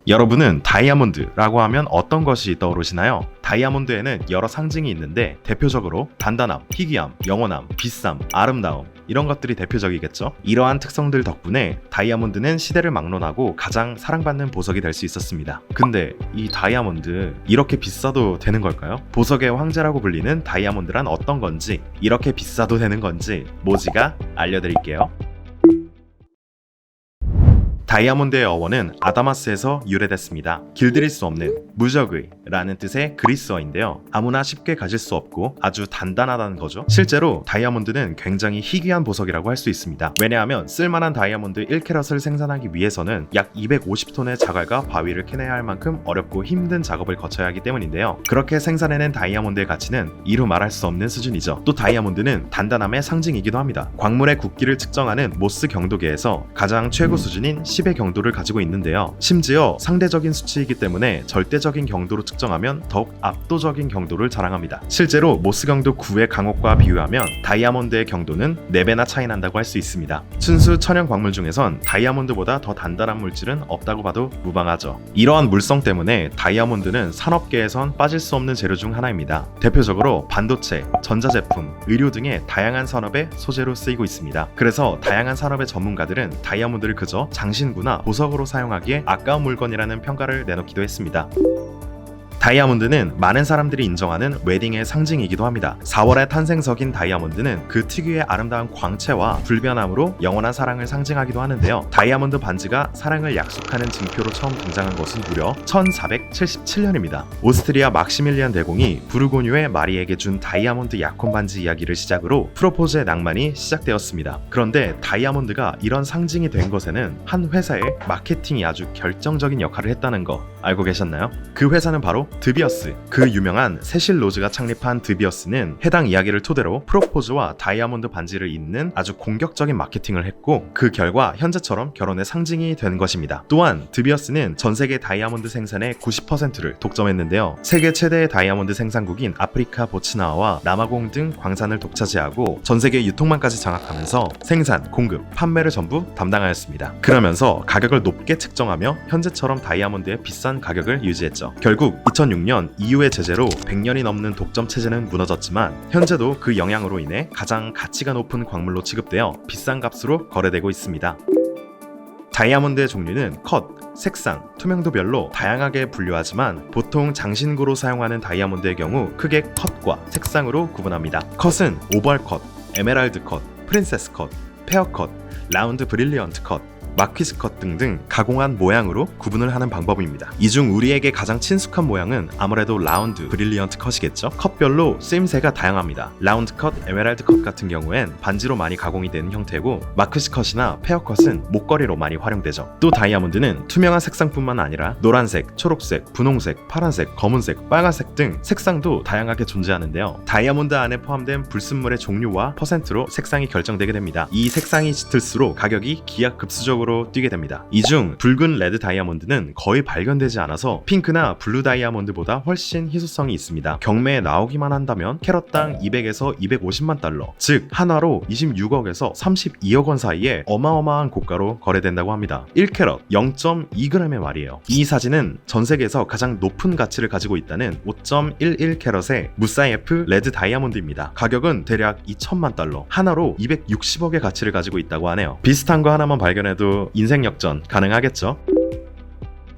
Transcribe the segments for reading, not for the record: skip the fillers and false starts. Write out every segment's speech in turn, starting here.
여러분은 다이아몬드라고 하면 어떤 것이 떠오르시나요? 다이아몬드에는 여러 상징이 있는데 대표적으로 단단함, 희귀함, 영원함, 비쌈, 아름다움 이런 것들이 대표적이겠죠? 이러한 특성들 덕분에 다이아몬드는 시대를 막론하고 가장 사랑받는 보석이 될 수 있었습니다. 근데 이 다이아몬드 이렇게 비싸도 되는 걸까요? 보석의 황제라고 불리는 다이아몬드란 어떤 건지, 이렇게 비싸도 되는 건지 모지가 알려드릴게요. 다이아몬드의 어원은 아다마스에서 유래됐습니다. 길들일 수 없는, 무적의 라는 뜻의 그리스어인데요. 아무나 쉽게 가질 수 없고 아주 단단하다는 거죠. 실제로 다이아몬드는 굉장히 희귀한 보석이라고 할 수 있습니다. 왜냐하면 쓸만한 다이아몬드 1캐럿을 생산하기 위해서는 약 250톤의 자갈과 바위를 캐내야 할 만큼 어렵고 힘든 작업을 거쳐야 하기 때문인데요. 그렇게 생산해낸 다이아몬드의 가치는 이루 말할 수 없는 수준이죠. 또 다이아몬드는 단단함의 상징이기도 합니다. 광물의 굵기를 측정하는 모스 경도계에서 가장 최고 수준인 10의 경도를 가지고 있는데요. 심지어 상대적인 수치이기 때문에 절대적인 경도로 측정하면 더욱 압도적인 경도를 자랑합니다. 실제로 모스 경도 9의 강옥과 비유하면 다이아몬드의 경도는 4배나 차이 난다고 할 수 있습니다. 순수 천연 광물 중에선 다이아몬드보다 더 단단한 물질은 없다고 봐도 무방하죠. 이러한 물성 때문에 다이아몬드는 산업계에선 빠질 수 없는 재료 중 하나입니다. 대표적으로 반도체, 전자제품, 의료 등의 다양한 산업의 소재로 쓰이고 있습니다. 그래서 다양한 산업의 전문가들은 다이아몬드를 그저 장신구나 보석으로 사용하기에 아까운 물건이라는 평가를 내놓기도 했습니다. 다이아몬드는 많은 사람들이 인정하는 웨딩의 상징이기도 합니다. 4월의 탄생석인 다이아몬드는 그 특유의 아름다운 광채와 불변함으로 영원한 사랑을 상징하기도 하는데요. 다이아몬드 반지가 사랑을 약속하는 징표로 처음 등장한 것은 무려 1477년입니다. 오스트리아 막시밀리안 대공이 부르고뉴의 마리에게 준 다이아몬드 약혼 반지 이야기를 시작으로 프로포즈의 낭만이 시작되었습니다. 그런데 다이아몬드가 이런 상징이 된 것에는 한 회사의 마케팅이 아주 결정적인 역할을 했다는 거 알고 계셨나요? 그 회사는 바로 드비어스. 그 유명한 세실 로즈가 창립한 드비어스는 해당 이야기를 토대로 프로포즈와 다이아몬드 반지를 잇는 아주 공격적인 마케팅을 했고, 그 결과 현재처럼 결혼의 상징이 된 것입니다. 또한 드비어스는 전 세계 다이아몬드 생산의 90%를 독점했는데요. 세계 최대의 다이아몬드 생산국인 아프리카 보츠나와와 남아공 등 광산을 독차지하고 전 세계 유통망까지 장악하면서 생산, 공급, 판매를 전부 담당하였습니다. 그러면서 가격을 높게 측정하며 현재처럼 다이아몬드의 비싼 가격을 유지했죠. 결국 2006년 EU의 제재로 100년이 넘는 독점 체제는 무너졌지만 현재도 그 영향으로 인해 가장 가치가 높은 광물로 취급되어 비싼 값으로 거래되고 있습니다. 다이아몬드의 종류는 컷, 색상, 투명도별로 다양하게 분류하지만 보통 장신구로 사용하는 다이아몬드의 경우 크게 컷과 색상으로 구분합니다. 컷은 오벌 컷, 에메랄드 컷, 프린세스 컷, 페어 컷, 라운드 브릴리언트 컷, 마퀴스 컷 등등 가공한 모양으로 구분을 하는 방법입니다. 이 중 우리에게 가장 친숙한 모양은 아무래도 라운드 브릴리언트 컷이겠죠. 컷별로 쓰임새가 다양합니다. 라운드 컷, 에메랄드 컷 같은 경우엔 반지로 많이 가공이 되는 형태고, 마퀴스 컷이나 페어 컷은 목걸이로 많이 활용되죠. 또 다이아몬드는 투명한 색상뿐만 아니라 노란색, 초록색, 분홍색, 파란색, 검은색, 빨간색 등 색상도 다양하게 존재하는데요. 다이아몬드 안에 포함된 불순물의 종류와 퍼센트로 색상이 결정되게 됩니다. 이 색상이 짙을수록 가격이 기하급수적으로 뛰게 됩니다. 이 중 붉은 레드 다이아몬드는 거의 발견되지 않아서 핑크나 블루 다이아몬드보다 훨씬 희소성이 있습니다. 경매에 나오기만 한다면 캐럿당 200에서 250만 달러, 즉 한화로 26억에서 32억 원 사이에 어마어마한 고가로 거래된다고 합니다. 1캐럿 0.2g의 말이에요. 이 사진은 전 세계에서 가장 높은 가치를 가지고 있다는 5.11캐럿의 무사이프 레드 다이아몬드입니다. 가격은 대략 2천만 달러, 한화로 260억의 가치를 가지고 있다고 하네요. 비슷한 거 하나만 발견해도 인생 역전 가능하겠죠?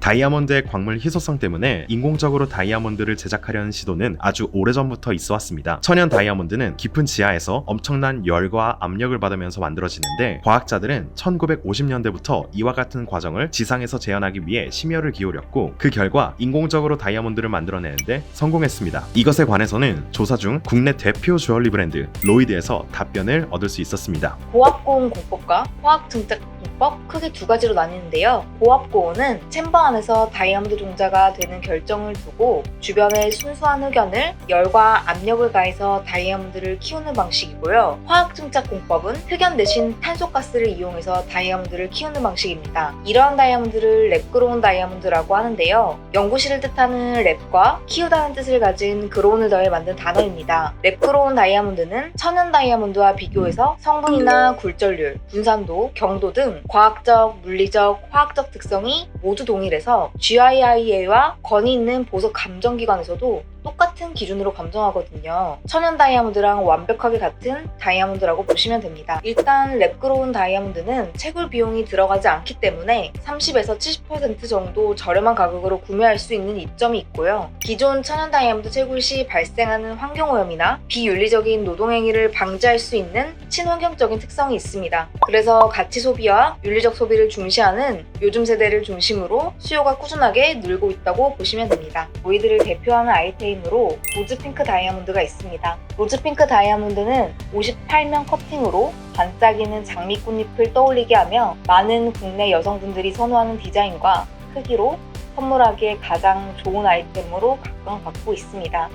다이아몬드의 광물 희소성 때문에 인공적으로 다이아몬드를 제작하려는 시도는 아주 오래전부터 있어 왔습니다. 천연 다이아몬드는 깊은 지하에서 엄청난 열과 압력을 받으면서 만들어지는데, 과학자들은 1950년대부터 이와 같은 과정을 지상에서 재현하기 위해 심혈을 기울였고, 그 결과 인공적으로 다이아몬드를 만들어내는데 성공했습니다. 이것에 관해서는 조사 중 국내 대표 주얼리 브랜드 로이드에서 답변을 얻을 수 있었습니다. 고압고온 공법과 화학증작 공법 크게 두 가지로 나뉘는데요. 고압고온은 챔버 안에서 다이아몬드 종자가 되는 결정을 두고 주변의 순수한 흑연을 열과 압력을 가해서 다이아몬드를 키우는 방식이고요. 화학증작 공법은 흑연 대신 탄소가스를 이용해서 다이아몬드를 키우는 방식입니다. 이러한 다이아몬드를 랩그로운 다이아몬드라고 하는데요. 연구실을 뜻하는 랩과 키우다는 뜻을 가진 그로운을 더해 만든 단어입니다. 랩그로운 다이아몬드는 천연 다이아몬드와 비교해서 성분이나 굴절률, 분산도, 경도 등 과학적, 물리적, 화학적 특성이 모두 동일해서 GIIA와 권위 있는 보석 감정기관에서도 똑같은 기준으로 감정하거든요. 천연 다이아몬드랑 완벽하게 같은 다이아몬드라고 보시면 됩니다. 일단 랩그로운 다이아몬드는 채굴 비용이 들어가지 않기 때문에 30에서 70% 정도 저렴한 가격으로 구매할 수 있는 이점이 있고요. 기존 천연 다이아몬드 채굴 시 발생하는 환경오염이나 비윤리적인 노동행위를 방지할 수 있는 친환경적인 특성이 있습니다. 그래서 가치 소비와 윤리적 소비를 중시하는 요즘 세대를 중심으로 수요가 꾸준하게 늘고 있다고 보시면 됩니다. 저희들을 대표하는 아이템으로 로즈핑크 다이아몬드가 있습니다. 로즈핑크 다이아몬드는 58면 커팅으로 반짝이는 장미꽃잎을 떠올리게 하며 많은 국내 여성분들이 선호하는 디자인과 크기로 선물하기에 가장 좋은 아이템으로 각광받고 있습니다.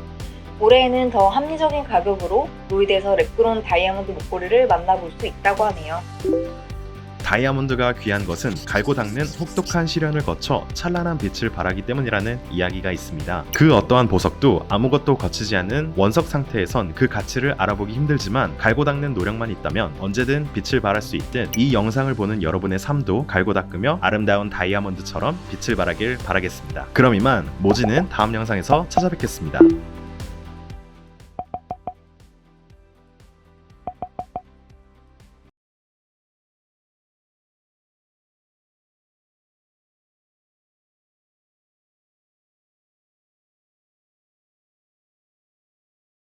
올해에는 더 합리적인 가격으로 로이드에서 랩그로운 다이아몬드 목걸이를 만나볼 수 있다고 하네요. 다이아몬드가 귀한 것은 갈고 닦는 혹독한 시련을 거쳐 찬란한 빛을 발하기 때문이라는 이야기가 있습니다. 그 어떠한 보석도 아무것도 거치지 않는 원석 상태에선 그 가치를 알아보기 힘들지만 갈고 닦는 노력만 있다면 언제든 빛을 발할 수 있듯 이 영상을 보는 여러분의 삶도 갈고 닦으며 아름다운 다이아몬드처럼 빛을 발하길 바라겠습니다. 그럼 이만 모지는 다음 영상에서 찾아뵙겠습니다.